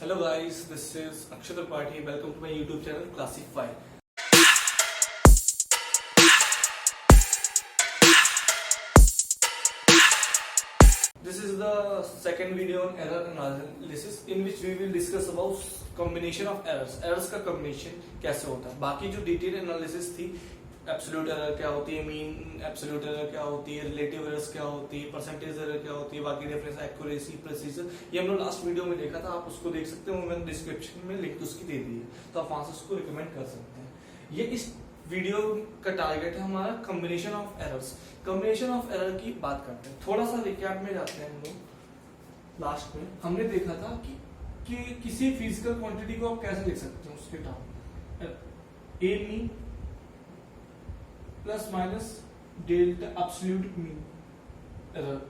Hello guys, this is Akshay Tripathi. Welcome to my YouTube channel Classify. This is the second video on error analysis in which we will discuss about combination of errors. Errors का combination कैसे होता है. बाकी जो detailed analysis थी, absolute error क्या होती है, मीन एब्सोल्यूट एरर क्या होती है, रिलेटिव एरर्स क्या होती है, परसेंटेज एरर क्या होती है, बाकी डिफरेंस, एक्यूरेसी, प्रिसीजन, ये हम लोग लास्ट वीडियो में देखा था. आप उसको देख सकते हो, मैंने डिस्क्रिप्शन में लिंक उसकी दे दी है, तो आप वहां से उसको रिकमेंड कर सकते हैं. ये इस वीडियो का टारगेट है हमारा combination of errors. Combination of error की बात करते हैं. थोड़ा सा रिकैप में जाते हैं हम लोग. लास्ट में हमने देखा था कि किसी फिजिकल क्वांटिटी को आप कैसे लिख सकते हैं, उसके term A mean plus minus delta absolute mean error,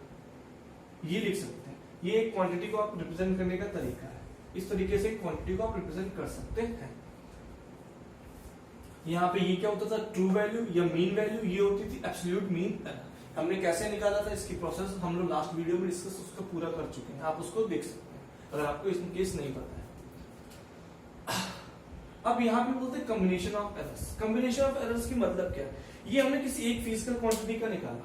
ये लिख सकते हैं. ये एक क्वांटिटी को आप रिप्रेजेंट करने का तरीका है. इस तरीके से क्वांटिटी को आप रिप्रेजेंट कर सकते हैं. यहाँ पे ये क्या होता था, ट्रू वैल्यू या मीन वैल्यू, ये होती थी एब्सोल्यूट मीन एरर. हमने कैसे निकाला था, इसकी प्रोसेस हम लोग लास्ट वीडियो में डिस्कस उसका पूरा कर चुके हैं. आप उसको देख सकते हैं अगर आपको इस केस नहीं पता है. अब यहाँ पे बोलते हैं combination of errors. Combination of errors की मतलब क्या है, ये हमने किसी एक फिजिकल क्वांटिटी का निकाला.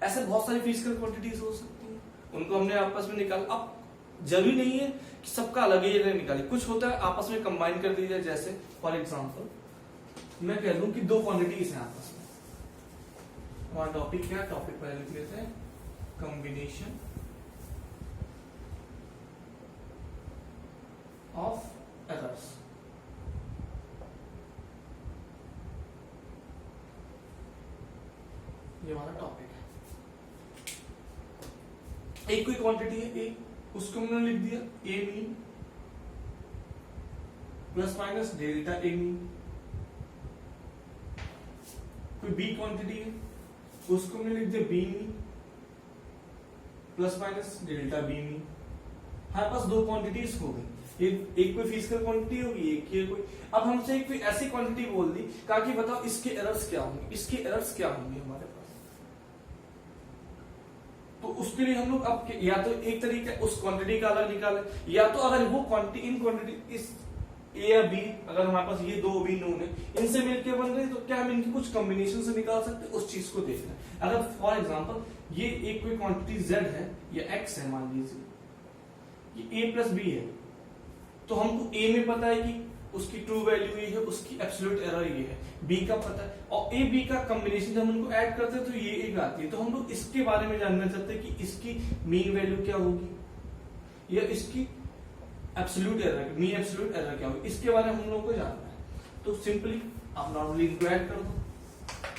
ऐसे बहुत सारी फिजिकल क्वांटिटीज हो सकती हैं, उनको हमने आपस में निकाला. अब जरूरी नहीं है कि सबका अलग ही एरर निकाले. कुछ होता है आपस में कंबाइन कर दिया. जैसे फॉर एग्जांपल मैं कह दूं कि दो क्वांटिटीज हैं आपस में. हमारा टॉपिक क्या है, टॉपिक पहले लिख लेते हैं, कॉम्बिनेशन ऑफ एरर्स. ये हमारा टॉपिक है. एक कोई क्वांटिटी है ए, उसको हमने लिख दिया A mean plus minus delta A mean. कोई बी क्वांटिटी है, उसको हमने लिख दिया B mean plus minus delta B mean. हमारे पास दो क्वांटिटीज हो गई. एक कोई फिजिकल क्वांटिटी होगी, एक ये कोई. अब हमसे एक कोई ऐसी क्वांटिटी बोल दी, कहा कि बताओ इसके एरर्स क्या होंगे, इसके एरर्स क्या होंगे हमारे पास. तो उसके लिए हम लोग अब या तो एक तरीका उस क्वांटिटी का अलग निकाले, या तो अगर वो क्वांटिटी इन क्वांटिटी इस ए या बी, अगर हमारे पास ये दो बी नोन है, इनसे मिलकर बन रहे, तो क्या हम इनकी कुछ कॉम्बिनेशन से निकाल सकते हैं, उस चीज को देखना है. अगर फॉर एग्जांपल ये एक कोई क्वांटिटी z है या x है, मान लीजिए ये a प्लस बी है, तो हमको a में पता है कि उसकी ट्रू वैल्यू ये है, उसकी एब्सोल्यूट एरर ये है. b का पता है, और a b का कॉम्बिनेशन जब हम उनको ऐड करते हैं तो ये एक आती है. तो हम लोग इसके बारे में जानना चाहते हैं कि इसकी मीन वैल्यू क्या होगी या इसकी absolute error, mean absolute error क्या होगी, इसके बारे में हम लोग को जानना है. तो सिंपली आप नॉर्मली इनको ऐड कर दो.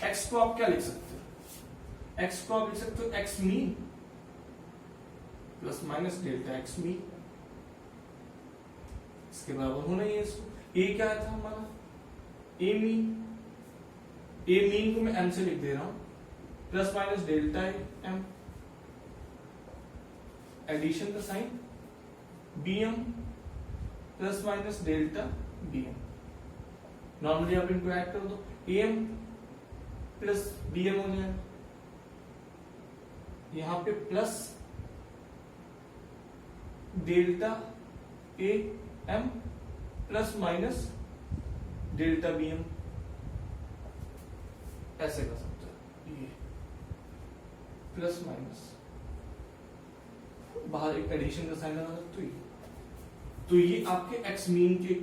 x को आप क्या लिख सकते हो, x को आप लिख सकते हो x mean plus minus delta x mean. इसके बराबर होना ही है इसको. a क्या था हमारा, a मीन को मैं m से लिख दे रहा हूं, plus minus delta m, addition का sign, bm plus minus delta bm. Normally आप इनको ऐड कर दो, am प्लस bm हो जाएगा. यहां पे plus delta am plus minus delta bm, ऐसे कर सकते हैं. ये प्लस माइनस, बाहर एक एडिशन का साइन लगा सकते हो. तो ये आपके x मीन के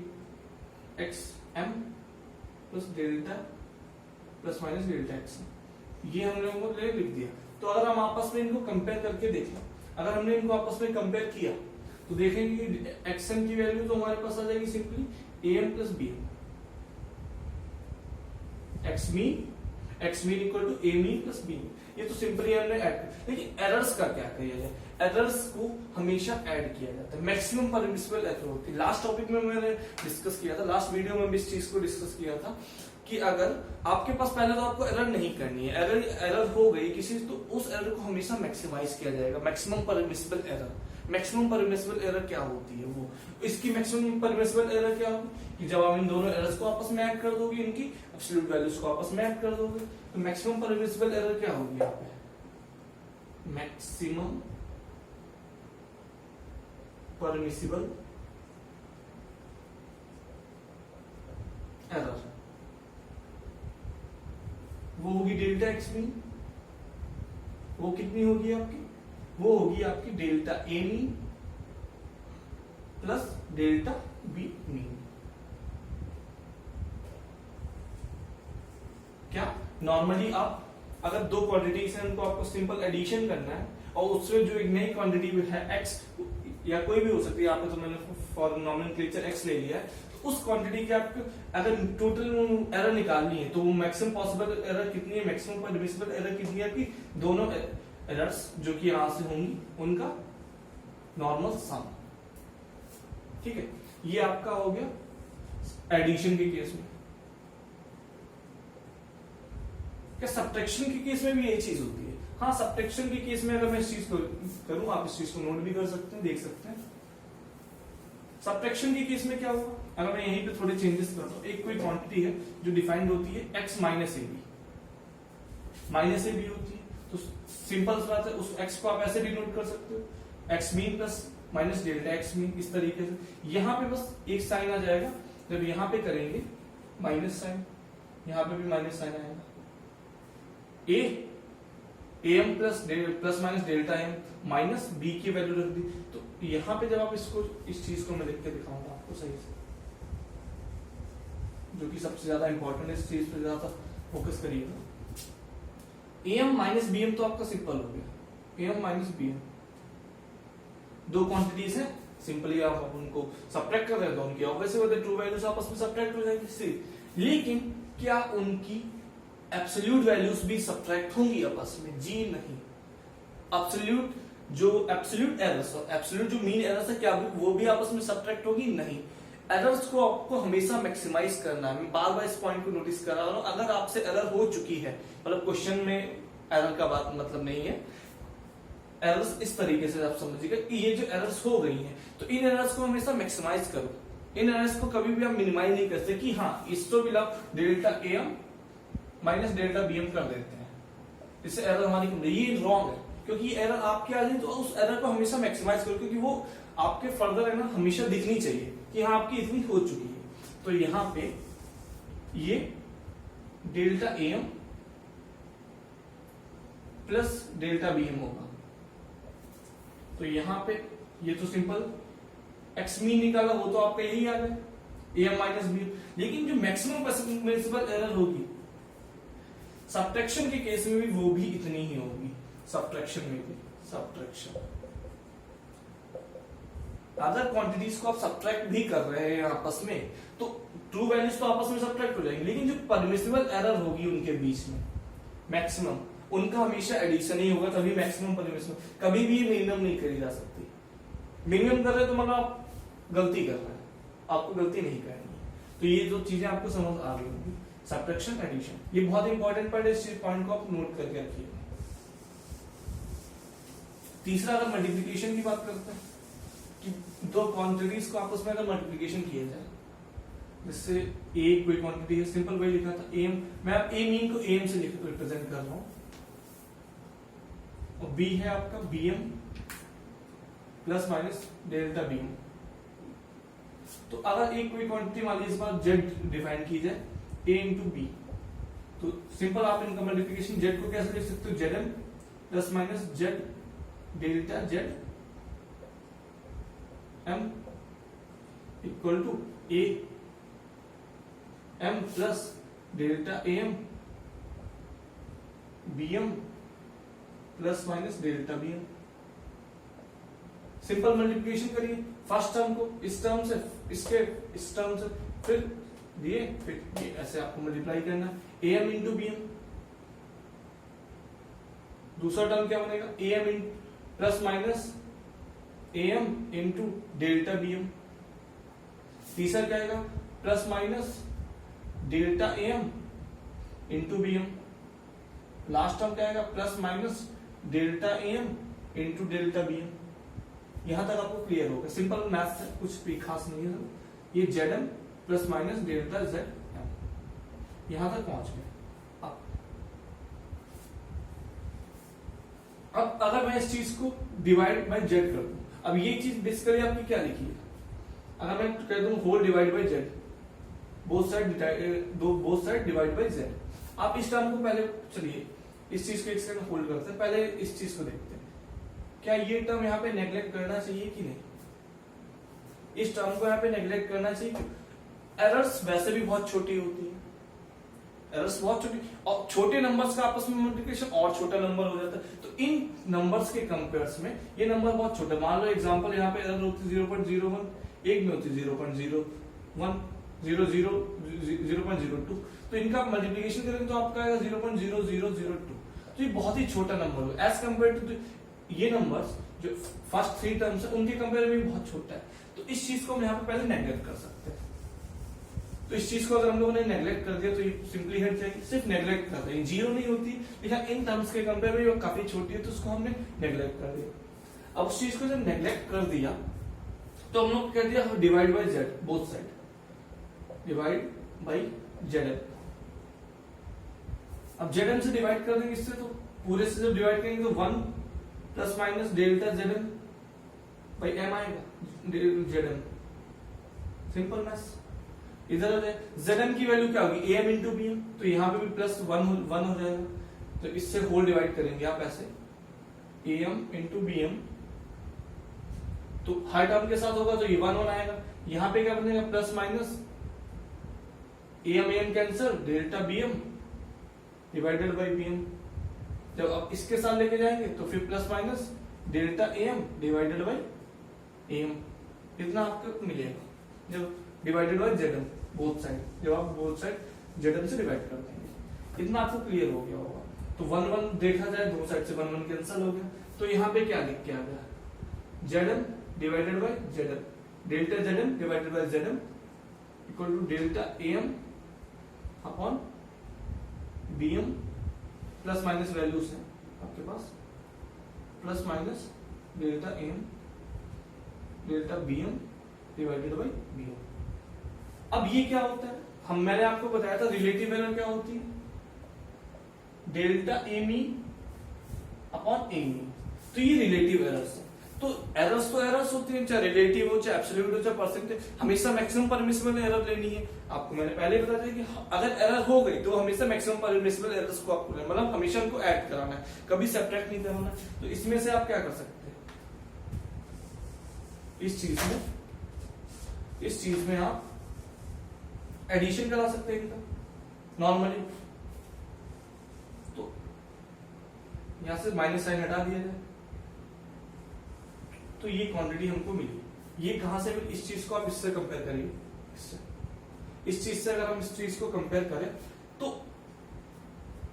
x m plus delta plus minus delta x, ये हम लोगों को लिख दिया. तो अगर हम आपस में इनको कंपेयर करके देखें, अगर हमने इनको आपस में कंपेयर किया तो देखेंगे कि xm की वैल्यू तो हमारे पास आ जाएगी simply am plus bm. x mean equal to a mean plus b mean. ये तो सिंपली हमने ऐड कर. लेकिन एरर्स का क्या किया जाए, एरर्स को हमेशा ऐड किया जाता है. मैक्सिमम परमिसिबल एरर होती है. लास्ट टॉपिक में मैंने डिस्कस किया था, लास्ट वीडियो में भी इस चीज को डिस्कस किया था कि अगर आपके पास पहले तो आपको एरर नहीं करनी है, एरर हो गई किसी, तो उस एरर को हमेशा मैक्सिमाइज किया जाएगा. Maximum permissible error. Maximum permissible error क्या होती है, वो इसकी मैक्सिमम परमिसिबल एरर क्या होगी कि जब आप इन दोनों एरर्स को आपस में ऐड कर दोगे, इनकी एब्सोल्यूट वैल्यूज को आपस में ऐड कर दोगे, तो मैक्सिमम परमिसिबल एरर क्या होगी यहाँ पे, मैक्सिमम परमिसिबल वो होगी डेल्टा एक्स मीन। वो कितनी होगी आपकी? वो होगी आपकी delta A mean plus delta B mean. क्या नॉर्मली आप अगर दो क्वांटिटीज हैं उनको आपको सिंपल एडिशन करना है और उसमें जो एक नई क्वांटिटी है एक्स या कोई भी हो सकती है, आपने तो मैंने फॉर नॉमेनक्लेचर एक्स ले लिया है, तो उस क्वांटिटी के आपको अगर टोटल एरर निकालनी है तो वो मैक्सिमम पॉसिबल एरर कितनी है, मैक्सिमम परमिसिबल एरर कितनी है आपकी, दोनों एरर्स जो कि यहां से होंगी उनका नॉर्मल सम। ठीक है, ये आपका हो गया एडिशन के केस में। क्या सब्ट्रैक्शन के केस में भी यही चीज होती है? हाँ, सब्ट्रैक्शन के केस में अगर मैं इस चीज को करूं, आप इस चीज को नोट भी कर सकते हैं, देख सकते हैं। सब्ट्रैक्शन के केस में क्या होगा, अगर मैं यहीं पे थोड़े चेंजेस करता हूं, एक कोई क्वांटिटी है जो डिफाइंड होती है x minus A B, minus A B होती है, तो सिंपल सी बात है, उस x को आप ऐसे भी नोट कर सकते हो, x mean plus minus delta x mean, इस तरीके से। यहां पे बस एक साइन आ जाएगा, जब यहां पे करेंगे माइनस साइन, यहां पे भी माइनस साइन आएगा, M plus minus delta M minus B की वैल्यू रख दी। तो यहां पे जब आप इसको इस चीज को मैं लिख के दिखाऊंगा आपको सही से, जो कि सबसे ज्यादा इंपॉर्टेंट है, इस चीज पे ज्यादा फोकस करिएगा। एम माइनस बी एम तो आपका सिंपल हो गया, एम माइनस बी एम दो क्वांटिटीज है, सिंपली आप उनको सब्ट्रैक्ट कर रहे हैं तो उनकी ऑब्वियसली ट्रू वैल्यूज आपस में सब्ट्रैक्ट हो जाएगी। लेकिन क्या उनकी एब्सोल्यूट वैल्यूज भी सब्ट्रैक्ट होंगी आपस में? जी नहीं। एब्सोल्यूट जो एब्सोल्यूट एरर्स और एब्सोल्यूट जो मीन एरर्स है, क्या वो भी आपस में सब्ट्रैक्ट होगी? नहीं। एरर्स को आपको हमेशा मैक्सिमाइज करना है। मैं बार बार इस पॉइंट को नोटिस कर रहा हूं। अगर आपसे एरर हो चुकी है, मतलब क्वेश्चन में एरर का बात मतलब नहीं है, एरर्स इस तरीके से आप समझिएगा कि ये जो एरर्स हो गई हैं, तो इन एरर्स को हमेशा मैक्सिमाइज करो। इन एरर्स को कभी भी आप मिनिमाइज नहीं कर सकते कि हाँ इसको भी आप delta A M minus delta B M कर देते हैं, इससे एरर हमारी कम। ये रॉन्ग है, क्योंकि ये एरर आपके आ जाए तो उस एरर को हमेशा मैक्सिमाइज करो, क्योंकि वो आपके फर्दर है ना हमेशा दिखनी चाहिए कि हाँ आपकी इतनी हो चुकी है। तो यहां पे ये delta A M plus delta B M होगा। तो यहां पे ये तो सिंपल एक्स मीन निकाला, वो तो आपका यही आ गया, ए एम माइनस बी। लेकिन जो मैक्सिमम परमिसिबल एरर होगी सब्ट्रैक्शन के केस में भी, वो भी इतनी ही होगी। सब्ट्रैक्शन में भी, सब्ट्रैक्शन अदर क्वांटिटीज को आप सब्ट्रैक्ट भी कर रहे हैं आपस में, तो ट्रू वैल्यूज तो आपस में सब्ट्रैक्ट हो जाएंगे, लेकिन जो परमिसिबल एरर होगी उनके बीच में मैक्सिमम, उनका हमेशा एडिशन ही होगा, तभी मैक्सिमम परमिसिबल। कभी भी मिनिमम नहीं करी जा सकती। मिनिमम कर रहे तो मतलब आप गलती कर रहे हैं, आपको गलती नहीं करनी। तो ये जो चीजें आपको समझ आ रही होंगी, सब्ट्रैक्शन एडिशन, ये बहुत इंपॉर्टेंट पॉइंट है, इस पॉइंट को आप नोट करके रखिए। तीसरा, अगर मल्टीप्लिकेशन की बात करते हैं कि दो क्वांटिटीज को आपस में अगर मल्टीप्लिकेशन किया जाए, जिससे ए कोई क्वांटिटी है, सिंपल वही लिखा था एम, मैं अब ए मीन को एम से रिप्रेजेंट कर रहा हूं, और बी है आपका B M plus minus delta B M. तो अगर एक कोई क्वांटिटी मान लीजिए इस बार जेड डिफाइन की जाए, ए इंटू बी, तो सिंपल आप इनका मल्टीप्लिकेशन जेड को कैसे लिख सकते हो, Z M plus minus Z delta Z M equal to A M plus delta A M B M plus minus delta B M. Simple multiplication करिए, first term को इस टर्म से, इसके इस टर्म से, फिर दिए, फिर ये ऐसे आपको मल्टीप्लाई करना, A M into B M. दूसरा टर्म क्या बनेगा, A M in plus minus A M into delta B M. तीसरा क्या आएगा, plus minus delta A M into B M. Last term क्या आएगा, plus minus delta A M into delta B M. यहां तक आपको क्लियर होगा, simple maths है, कुछ भी खास नहीं है। ये Z M plus minus delta Z M, यहां तक पहुंच गए। अब अगर मैं इस चीज को डिवाइड बाय जेड कर दूं, अब ये चीज बेसिकली आपकी क्या लिखी है, अगर मैं कह दूं whole divide by Z, both side divide by Z. आप इस टर्म को पहले, चलिए इस चीज को एक सेकंड होल्ड करते हैं, पहले इस चीज को देखते हैं, क्या ये टर्म यहाँ पे नेग्लेक्ट करना चाहिए कि नहीं? इस टर्म को यहाँ पे नेग्लेक्ट करना चाहिए। एरर्स वैसे भी बहुत छोटी होती है, एरर्स बहुत छोटी, और छोटे नंबर्स का आपस में मल्टीप्लिकेशन और छोटा नंबर हो जाता है, तो इन नंबर्स के कंपेयर्स में ये नंबर बहुत छोटे। मान लो एग्जांपल यहाँ पे एरर होती 0.01, एक में होती 0.01, 0.02, तो इनका मल्टीप्लिकेशन करेंगे तो आपका आएगा 0.0002। तो ये बहुत ही छोटा नंबर हो एज कम्पेयर टू ये नंबर्स जो फर्स्ट 3 टर्म्स है उनके कंपेयर में बहुत छोटा है। तो इस चीज को हम यहाँ पे पहले नेग्लेक्ट कर सकते हैं। तो इस चीज को अगर हम लोगों ने नेग्लेक्ट कर दिया तो ये सिंपली हट जाएगी, सिर्फ नेग्लेक्ट कर देंगे, जीरो नहीं होती, लेकिन इन टर्म्स के कंपेयर में वो काफी छोटी है तो उसको हमने नेग्लेक्ट कर दिया। अब उस चीज को जब नेग्लेक्ट कर दिया तो हम लोग कह दिया divide by Z, both side divide by Z. अब जेड से डिवाइड कर देंगे इससे, तो पूरे से जब डिवाइड करेंगे तो 1 plus minus delta Z by M आएगा, जेड, सिंपल मैथ्स। इधर हो जाए Zm की वैल्यू क्या होगी, am इंटू बी एम, तो यहाँ पे भी प्लस 1 हो जाएगा, तो इससे होल डिवाइड करेंगे आप ऐसे am इंटू बी एम, तो हर टर्म के साथ होगा तो ये 1 आएगा। यहाँ पे क्या बनेगा, plus minus am cancel, delta B M divided by B M. जब आप इसके साथ लेके जाएंगे तो फिर plus minus delta am divided by am, इतना आपको मिलेगा जब divided by Z both side, जब आप बोथ साइड जेड से डिवाइड कर देंगे। इतना आपको क्लियर हो गया होगा। तो 1 1 देखा जाए दोनों साइड से 1 1 कैंसिल हो गया, तो यहाँ पे क्या लिख के आ गया, Z divided by Z, delta Z divided by Z equal to delta am upon bm, plus minus values है आपके पास, plus minus delta am delta bm divided by bm। अब ये क्या होता है, मैंने आपको बताया था रिलेटिव एरर क्या होती है, delta A mean upon A mean. तो ये रिलेटिव एरर्स है। तो एरर्स होती हैं, चाहे रिलेटिव हो, चाहे एब्सोल्यूट हो, चाहे परसेंटेज, हमेशा मैक्सिमम परमिसिबल एरर लेनी है। आपको मैंने पहले बता दिया कि अगर एरर हो गई तो हमेशा मैक्सिमम परमिसिबल एरर्स को आपको मतलब हमेशा उनको ऐड कराना है, कभी सब्ट्रैक्ट नहीं करना। तो इसमें से आप क्या कर सकते हैं, इस चीज में आप एडिशन करा सकते हैं इनका नॉर्मली। तो यहां से माइनस साइन हटा दिया जाए, तो ये क्वांटिटी हमको मिली। ये कहां से मिली, इस चीज को आप इससे कंपेयर करिए, इस चीज से अगर हम इस चीज को कंपेयर करें तो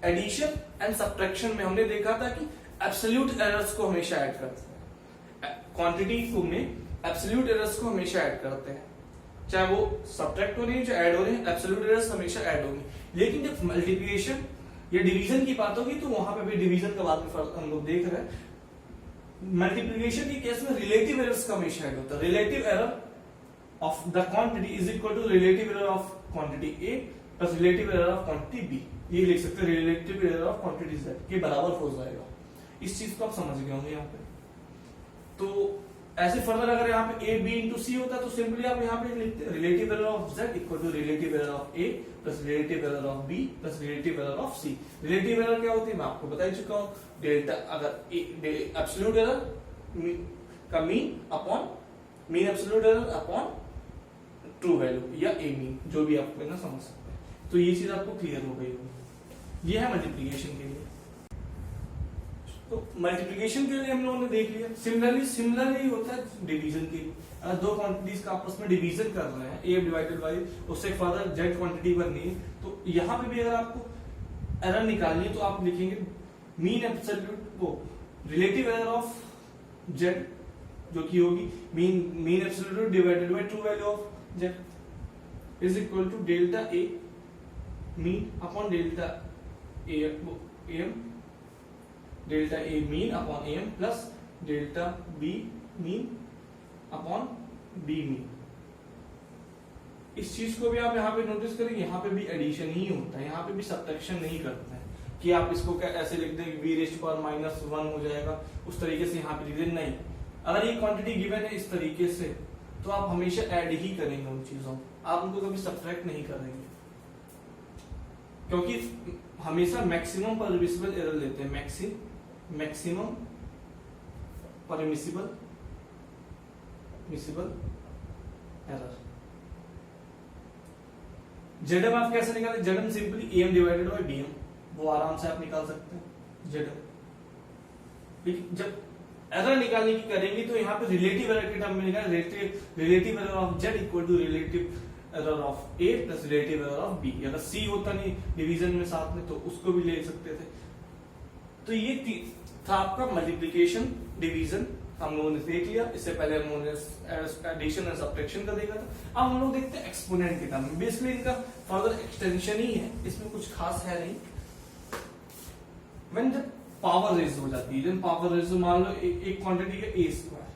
एडिशन एंड सब्ट्रैक्शन में हमने देखा था कि एब्सोल्यूट एरर्स को हमेशा ऐड करते हैं, क्वांटिटी में एब्सोल्यूट एरर्स को हमेशा ऐड करते हैं, चाहे वो सब्ट्रैक्ट हो रही है चाहे ऐड हो रही है, एब्सोल्यूट एरर्स हमेशा ऐड होंगी। लेकिन जब मल्टीप्लिकेशन या डिवीजन की बात होगी तो वहां पे भी डिवीजन का बाद में फर्क हम लोग देख रहे हैं। मल्टीप्लिकेशन के केस में रिलेटिव एरर्स का हमेशा ऐड होता है। Relative error of the quantity is equal to relative error of quantity A plus relative error of quantity B. ये लिख सकते हैं relative error of quantity Z के बराबर हो जाएगा। इस चीज को आप समझ गए होंगे यहाँ पे। तो ऐसे फर्दर अगर यहाँ पे ए बी इंटू सी होता है तो सिंपली आप यहाँ पे लिखते हैं relative error of Z equal to relative error of A plus relative error of B plus relative error of C. Relative error क्या होती है मैं आपको बता ही चुका हूँ, डेल्टा अगर एब्सोल्यूट एरर का mean upon mean absolute error upon true value या ए मीन, जो भी आप ना समझ सकते हैं। तो ये चीज आपको क्लियर हो गई होगी। ये है मल्टीप्लिकेशन के लिए। तो मल्टीप्लिकेशन के लिए हम लोगों ने देख लिया। सिमिलरली होता है डिवीजन के लिए। अगर दो क्वांटिटीज का आपस में डिवीजन कर रहे हैं ए डिवाइडेड बाई उससे फर्दर जेड क्वांटिटी बननी है, तो यहाँ पे भी अगर आपको एरर निकालनी है तो आप लिखेंगे मीन एब्सोल्यूट वो रिलेटिव एरर ऑफ जेड जो की होगी mean absolute divided by true value of Z is equal to delta A mean upon delta M delta A mean upon M plus delta B mean upon B mean. इस चीज को भी आप यहाँ पे नोटिस करेंगे, यहाँ पे भी एडिशन ही होता है, यहाँ पे भी सब्ट्रैक्शन नहीं करते हैं कि आप इसको क्या ऐसे लिख दें बी रेस्ट पर -1 हो जाएगा, उस तरीके से यहाँ पे लिख दें। नहीं, अगर ये क्वांटिटी गिवन है इस तरीके से तो आप हमेशा ऐड ही करेंगे उन चीजों, आप उनको कभी सब्ट्रैक्ट नहीं करेंगे। क्योंकि हमेशा मैक्सिमम परमिसिबल एरर लेते हैं, मैक्सिमम परमिसिबल एरर। जेडम आप कैसे निकालें? Z M simply M divided by BM, वो आराम से आप निकाल सकते हैं जेडम। जब एरर निकालने की करेंगे तो यहाँ पे रिलेटिव एरर के टर्म में निकाल, relative error of Z equal to relative error of A plus relative error of B. अगर सी होता नहीं डिवीजन में साथ में तो उसको भी ले सकते थे। तो ये था आपका मल्टीप्लिकेशन डिवीजन, हम लोगों ने देख लिया। इससे पहले हम लोगों ने एडिशन और सब्ट्रैक्शन का देखा था। अब हम लोग देखते हैं एक्सपोनेंट के टर्म में। बेसिकली इनका फर्दर एक्सटेंशन ही है, इसमें कुछ खास है नहीं। व्हेन जब पावर रेज हो जाती है, पावर रेज मान लो एक क्वांटिटी का ए स्क्वायर।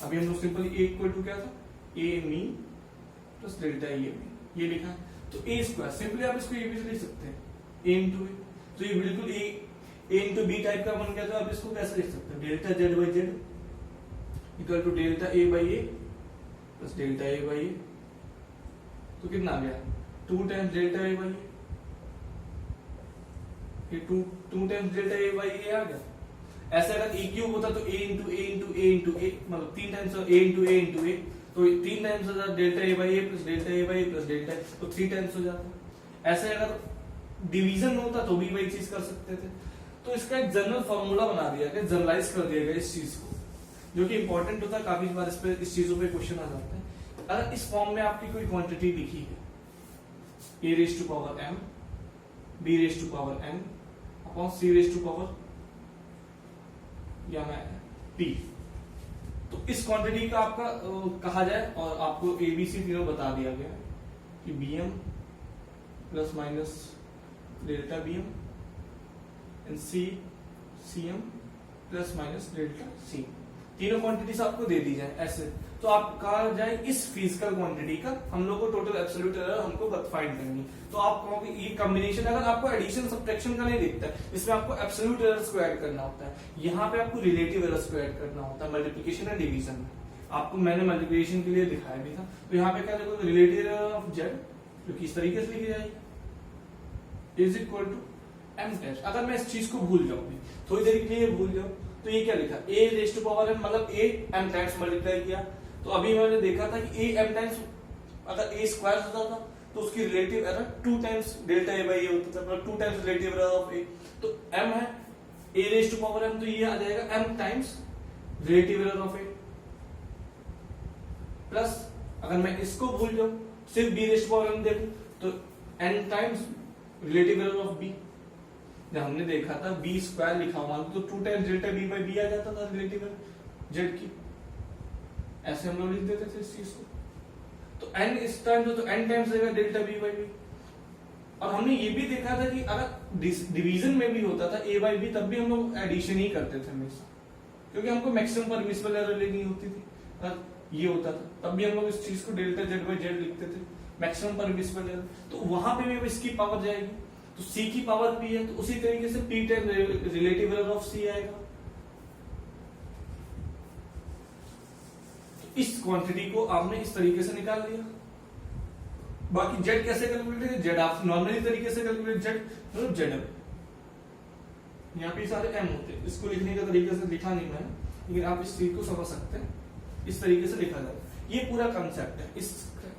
अभी हम लोग सिंपली ए इक्वल टू क्या था, ए mean plus delta A mean, ये लिखा है। तो ए स्क्वायर सिंपली आप इसको ये भी लिख सकते हैं, ए इंटू ए। तो ये बिल्कुल ए इंटू बी टाइप का बन गया। तो आप इसको कैसे लिख सकते हैं, delta Z by Z equal to delta A by A plus delta A by A. तो कितना आ गया, 2 times delta A by A, 2 times delta A by A आ गया। ऐसे अगर ए क्यूब होता तो A into A into A into A, मतलब 3 times A into A into A, तो 3 टाइम्स हो जाता delta A by A plus delta A by A plus delta, तो 3 टाइम्स हो जाता। ऐसे अगर डिवीजन होता तो भी वही चीज कर सकते थे। तो इसका एक जनरल फॉर्मूला बना दिया गया, जनरलाइज कर दिया गया इस चीज को, जो कि इंपॉर्टेंट होता है। काफी बार इस चीजों पे क्वेश्चन आ जाते हैं। अगर इस फॉर्म में आपकी कोई क्वांटिटी लिखी है, A raise to power M, B raise to power N upon C raise to power या मैं पी, तो इस क्वांटिटी का आपका कहा जाए, और आपको एबीसी तीनों बता दिया गया है कि BM plus minus delta BM and CM plus minus delta C, तीनों क्वांटिटीज आपको दे दी जाए ऐसे। तो आप कहा जाए इस फिजिकल क्वांटिटी का हम लोग को टोटल एब्सोल्यूट एरर हमको फाइंड करनी। तो आप कहोगे ये कॉम्बिनेशन, अगर आपको एडिशन सब्ट्रैक्शन का नहीं दिखता है, इसमें आपको एब्सोल्यूट एरर्स को ऐड करना होता है, यहाँ पे आपको रिलेटिव एरर्स को ऐड करना होता है मल्टीप्लिकेशन एंड डिवीजन में। आपको मैंने मल्टीप्लिकेशन के लिए दिखाया भी था। तो यहाँ पे क्या देखो, रिलेटिव एरर ऑफ जेड जो कि इस तरीके से लिखी जाएगी is equal to M test. अगर मैं इस चीज को भूल जाऊंगी, थोड़ी देर के लिए भूल जाऊं, तो ये क्या लिखा, ए रेज टू पावर एम, मतलब ए एम टाइम्स मल्टीप्लाई किया। तो अभी मैंने देखा था कि ए एम टाइम्स अगर ए स्क्वायर होता था तो उसकी relative error 2 times delta A by A होता था, मतलब 2 times relative error of A. तो एम है A raise to power M, तो ये आ जाएगा M times relative error of A, plus अगर मैं इसको भूल जाऊं, सिर्फ B raise to power M देखूं, तो N times relative error of B. जब हमने देखा था बी स्क्वायर लिखा हुआ तो 2 times delta B by B आ जाता था रिलेटिव एरर जेड की, ऐसे हम लोग लिख देते थे इस चीज को। तो एन इस टाइम तो एन टाइम्स रहेगा डेल्टा बी बाई बी। और हमने ये भी देखा था कि अगर डिवीजन में भी होता था ए बाई बी, तब भी हम लोग एडिशन ही करते थे हमेशा, क्योंकि हमको मैक्सिमम परमिसिबल एरर लेनी होती थी। अगर ये होता था तब भी हम लोग इस चीज को डेल्टा जेड बाई जेड लिखते थे, मैक्सिमम परमिसिबल एरर। तो वहां पे भी इसकी पावर जाएगी, तो सी की पावर पी है, तो उसी तरीके से P time relative error of C आएगा। तो इस क्वांटिटी को आपने इस तरीके से निकाल लिया। बाकी जेड कैसे कैलकुलेट है, जेड आप नॉर्मली तरीके से कैलकुलेट, जेड मतलब जेड यहाँ पे सारे एम होते हैं। इसको लिखने का तरीके से लिखा नहीं मैंने, लेकिन आप इस चीज को समझ सकते हैं, इस तरीके से लिखा जाता है। ये पूरा कंसेप्ट है।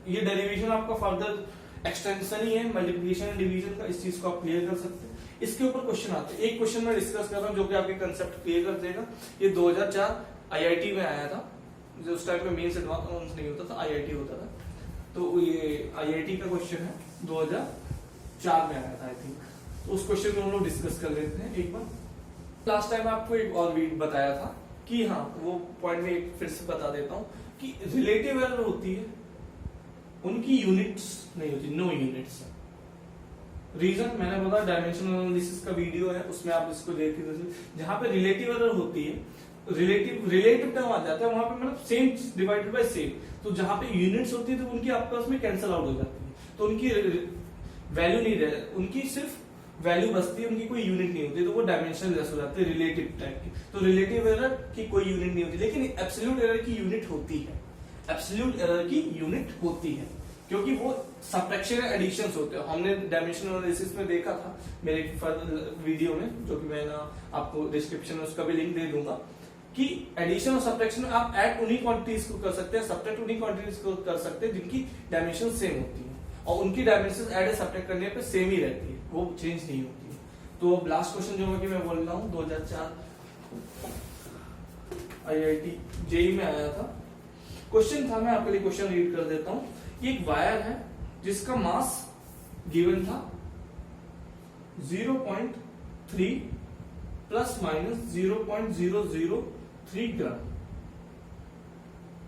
ये डेरिवेशन आपका फर्दर एक्सटेंशन ही है मल्टीप्लिकेशन एंड डिवीजन का, इस चीज को आप क्लियर कर सकते हैं। इसके ऊपर क्वेश्चन आते हैं। एक क्वेश्चन मैं डिस्कस कर रहा हूं जो कि आपके कंसेप्ट क्लियर कर देगा। ये 2004 आईआईटी में आया था, जो उस टाइम पे मेंस एडवांस नहीं होता था, आईआईटी होता था। तो ये आईआईटी का क्वेश्चन है, 2004 में आया था आई थिंक। तो उस क्वेश्चन को हम लोग डिस्कस कर लेते हैं एक बार। लास्ट टाइम आपको एक और वीडियो बताया था कि हाँ, वो पॉइंट में फिर से बता देता हूँ कि रिलेटिव एरर होती है, उनकी यूनिट्स नहीं होती, नो यूनिट्स। रीजन मैंने बोला, डायमेंशनल एनालिसिस का वीडियो है, उसमें आप इसको देख के, जहां पे रिलेटिव एरर होती है, रिलेटिव टर्म आ जाता है वहां पे, मतलब सेम डिवाइडेड बाय सेम। तो जहां पे यूनिट्स होती है तो उनकी आपस में कैंसिल आउट हो जाती है, तो उनकी वैल्यू नहीं रह, उनकी सिर्फ वैल्यू बचती है, उनकी कोई यूनिट नहीं होती, तो वो डायमेंशनल लेस हो जाते हैं रिलेटिव टाइप की। तो रिलेटिव एरर की कोई यूनिट नहीं होती, लेकिन एब्सोल्यूट एरर की यूनिट होती है, एब्सोल्यूट एरर की यूनिट होती है। क्योंकि वो सब्ट्रैक्शन या एडिशन होते हैं। हमने डायमेंशन एनालिसिस में देखा था मेरे वीडियो में, जो कि मैं आपको डिस्क्रिप्शन में उसका भी लिंक दे दूंगा, कि एडिशन और सब्ट्रैक्शन में आप ऐड उन्हीं क्वांटिटीज को कर सकते हैं, सब्ट्रैक्ट उन्हीं क्वांटिटीज को कर सकते हैं जिनकी डायमेंशन सेम होती है, और उनकी डायमेंशन ऐड सब्ट्रैक्ट करने पे सेम ही रहती है, वो चेंज नहीं होती है। तो अब लास्ट क्वेश्चन जो है मैं बोल रहा हूँ 2004 IIT जेई में आया था, क्वेश्चन था, मैं आपके लिए क्वेश्चन रीड कर देता हूँ। एक वायर है जिसका मास गिवन था 0.3 प्लस माइनस 0.003 ग्राम।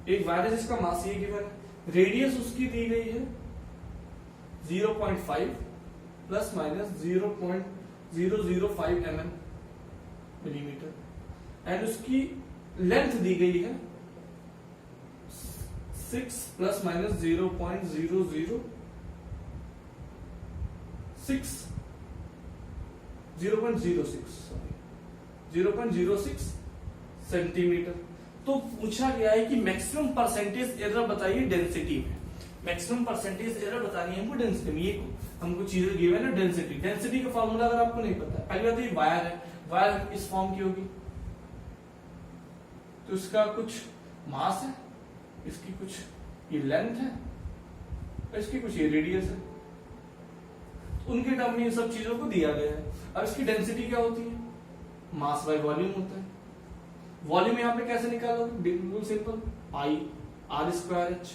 एक वायर है जिसका मास ये गिवन है, रेडियस उसकी दी गई है 0.5 प्लस माइनस 0.005 मिलीमीटर, एंड उसकी लेंथ दी गई है 6 प्लस माइनस 0.06 सेंटीमीटर। तो पूछा गया है कि मैक्सिमम परसेंटेज एरर बताइए डेंसिटी में। मैक्सिमम परसेंटेज एरर बतानी है हमको डेंसिटी में। ये हमको चीजें गिवन है डेंसिटी। डेंसिटी का फॉर्मूला अगर आपको नहीं पता है, पहली बात ये वायर है, वायर इस फॉर्म की होगी, तो इसका कुछ मास है, इसकी कुछ ये लेंथ है, इसकी कुछ ये रेडियस है, उनके टर्म में इन सब चीजों को दिया गया है। अब इसकी डेंसिटी क्या होती है? मास बाय वॉल्यूम होता है। वॉल्यूम यहाँ पे कैसे निकालोगे? बिल्कुल सिंपल, पाई आर स्क्वायर एच।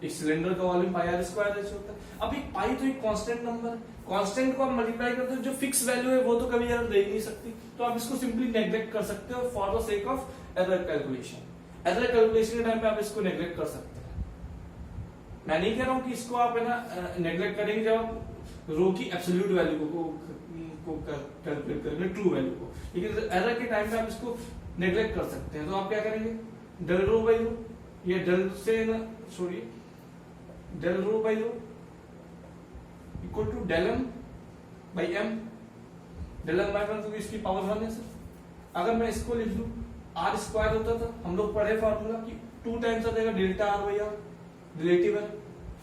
एक सिलेंडर का volume pi R square H होता है। अब एक पाई तो एक कांस्टेंट नंबर है, कांस्टेंट को आप मल्टीप्लाई करते हो, जो फिक्स वैल्यू है वो तो कभी एरर दे ही नहीं सकती, तो आप इसको सिंपली नेग्लेक्ट कर सकते हो for the sake of error calculation. Error calculation के टाइम पे आप इसको नेग्लेक्ट कर सकते हैं। मैं नहीं कह रहा हूं कि इसको आप है ना नेग्लेक्ट करेंगे जब आप रो की एब्सोल्यूट वैल्यू को कैलकुलेट करेंगे, ट्रू वैल्यू को, लेकिन एरर के टाइम पे आप इसको नेग्लेक्ट कर सकते हैं। तो आप क्या करेंगे? डेल रो बाई रो, ये डेल से ना छोड़िए, del rho by rho equal to del M by M. Del M by M तो इसकी पावर 1 है सर। अगर मैं इसको लिख लूं, आर स्क्वायर होता था, हम लोग पढ़े फॉर्मूला कि 2 टाइम्स आ जाएगा delta R by R, relative है,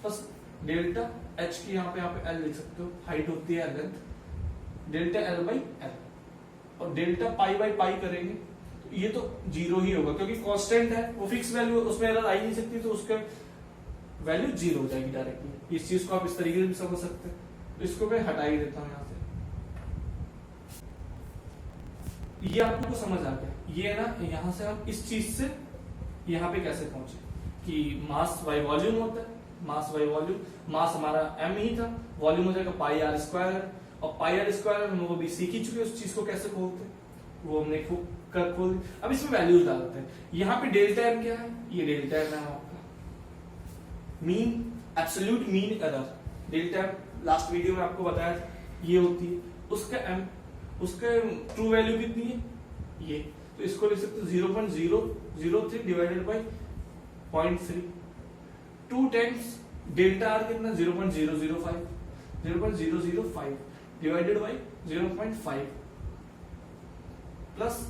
बस डेल्टा एच की यहाँ पे एल लिख सकते हो, हाइट होती है length, delta L by L, और डेल्टा पाई बाई पाई करेंगे तो ये तो 0 ही होगा, क्योंकि कांस्टेंट है, वो फिक्स वैल्यू, उसमें एरर आ ही नहीं सकती, तो उसका वैल्यू 0 हो जाएगी डायरेक्टली। इस चीज को आप इस तरीके से भी समझ सकते हैं। तो इसको मैं हटा ही देता हूं यहां से। ये आपको समझ आ गया। ये ना यहां से हम इस चीज से यहां पे कैसे पहुंचे कि मास बाय वॉल्यूम होता है, मास बाय वॉल्यूम, मास हमारा m ही था, वॉल्यूम हो जाएगा पाई आर स्क्वायर, और पाई आर स्क्वायर हम लोग अभी सीख ही चुके उस चीज को कैसे खोलते हैं, वो हमने खोल। अब इसमें वैल्यूज डालते हैं। यहाँ पे डेल्टा m क्या है? ये डेल्टा m है आपका mean, absolute mean error. Delta m last video में आपको बताया था, ये होती है उसका m, उसका ट्रू वैल्यू कितनी है? ये, तो इसको लिख सकते 0.003 divided by 0.3। 2 times delta R कितना? 0.005 डिवाइडेड बाई 0.5 प्लस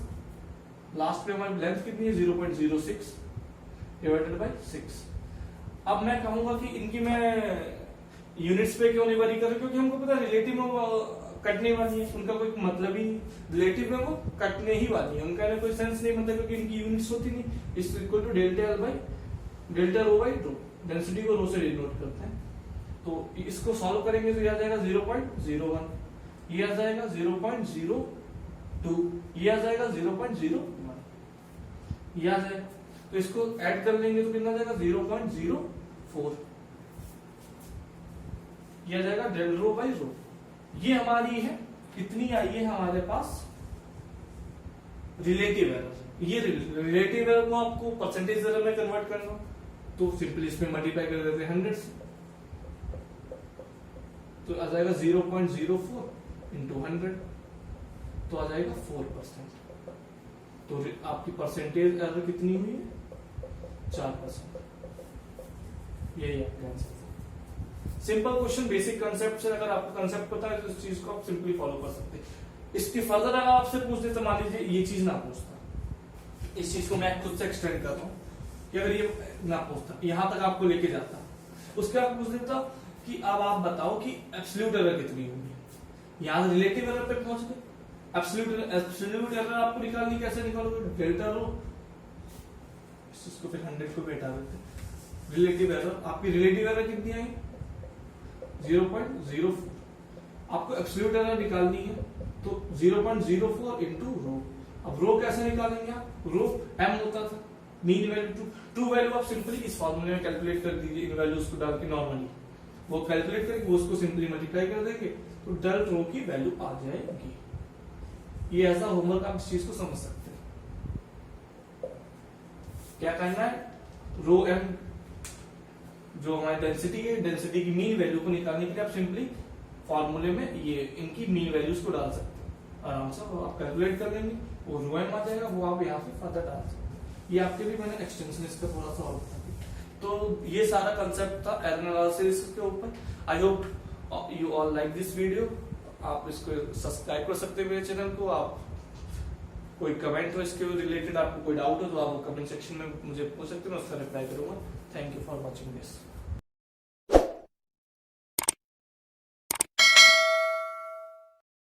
लास्ट पे हमारी लेंथ कितनी है? 0.06 डिवाइडेड बाई 6। अब मैं कहूंगा कि इनकी मैं यूनिट्स पे क्यों नहीं वरी कर रहा, क्योंकि हमको पता है रिलेटिव में वो कटने वाली है, उनका कोई मतलब ही, रिलेटिव में वो कटने ही वाली है, उनका कोई सेंस नहीं बनता, क्योंकि इनकी यूनिट्स होती नहीं। इस equal to delta L by delta rho by rho, density को रो से डिनोट करते हैं। तो इसको सॉल्व करेंगे तो यह आ जाएगा 0.01, ये आ जाएगा 0.02, ये आ जाएगा 0.01, ये आ जाएगा। तो इसको ऐड कर लेंगे तो कितना आ जाएगा? 0.04, ये आ जाएगा डेल रो बाई रो। ये हमारी है, कितनी आई है हमारे पास? Relative error. ये रिलेटिव एरर को आपको परसेंटेज एरर में कन्वर्ट करना, तो सिंपली इसमें मल्टीप्लाई कर देते हैं 100 से, तो आ जाएगा 0.04 इंटू 100, तो आ जाएगा 4%। तो आपकी परसेंटेज एरर कितनी हुई है? 4%। यही आपका answer. Simple question, basic concept से अगर आपको कंसेप्ट पता है तो इस चीज को आप सिंपली फॉलो कर सकते हैं। इसके फर्दर अगर आपसे पूछते तो मान लीजिए ये चीज ना पूछता, इस चीज को मैं खुद से एक्सटेंड कर रहा हूं कि अगर ये ना पूछता, यहां तक आपको लेके जाता, उसके बाद पूछ देता कि अब आप बताओ कि एब्सोल्यूट एरर कितनी होगी। यहाँ रिलेटिव एरर पे पहुंच गए। एब्सोल्यूट एरर आपको निकालनी, कैसे निकालोगे? डेल्टा रो, इसको फिर 100 को बैठा देते। रिलेटिव एरर, आपकी रिलेटिव एरर कितनी आई? 0.04। आपको एब्सोल्यूट एरर निकालनी है तो 0.04 इंटू रो। अब रो कैसे निकालेंगे आप? रो m होता था, मीन वैल्यू टू वैल्यू आप सिंपली इस फॉर्मूले में कैलकुलेट कर दीजिए, इन वैल्यूज को डाल के नॉर्मली वो कैलकुलेट करके वो उसको सिंपली मल्टीप्लाई कर देंगे तो डेल रो की वैल्यू आ जाएगी। ये ऐसा होमवर्क आप इस चीज को समझ सकते हैं। क्या करना है? रो एम जो हमारी डेंसिटी है, डेंसिटी की मीन वैल्यू को निकालने के लिए आप सिंपली फॉर्मूले में ये इनकी मीन वैल्यूज को डाल सकते हैं आराम से, वो आप कैलकुलेट कर लेंगे, वो रो एम आ जाएगा, वो आप यहाँ पे फर्दर डाल सकते हैं। ये आपके भी मैंने एक्सटेंशन इसका थोड़ा सा और बता दिया। तो ये सारा कंसेप्ट था एरर एनालिसिस के ऊपर। I hope you all like this video. आप इसको सब्सक्राइब कर सकते हैं मेरे चैनल को। आप कोई कमेंट हो इसके रिलेटेड, आपको कोई डाउट हो तो आप कमेंट सेक्शन में मुझे पूछ सकते हैं, मैं उसका रिप्लाई करूंगा। Thank you for watching this.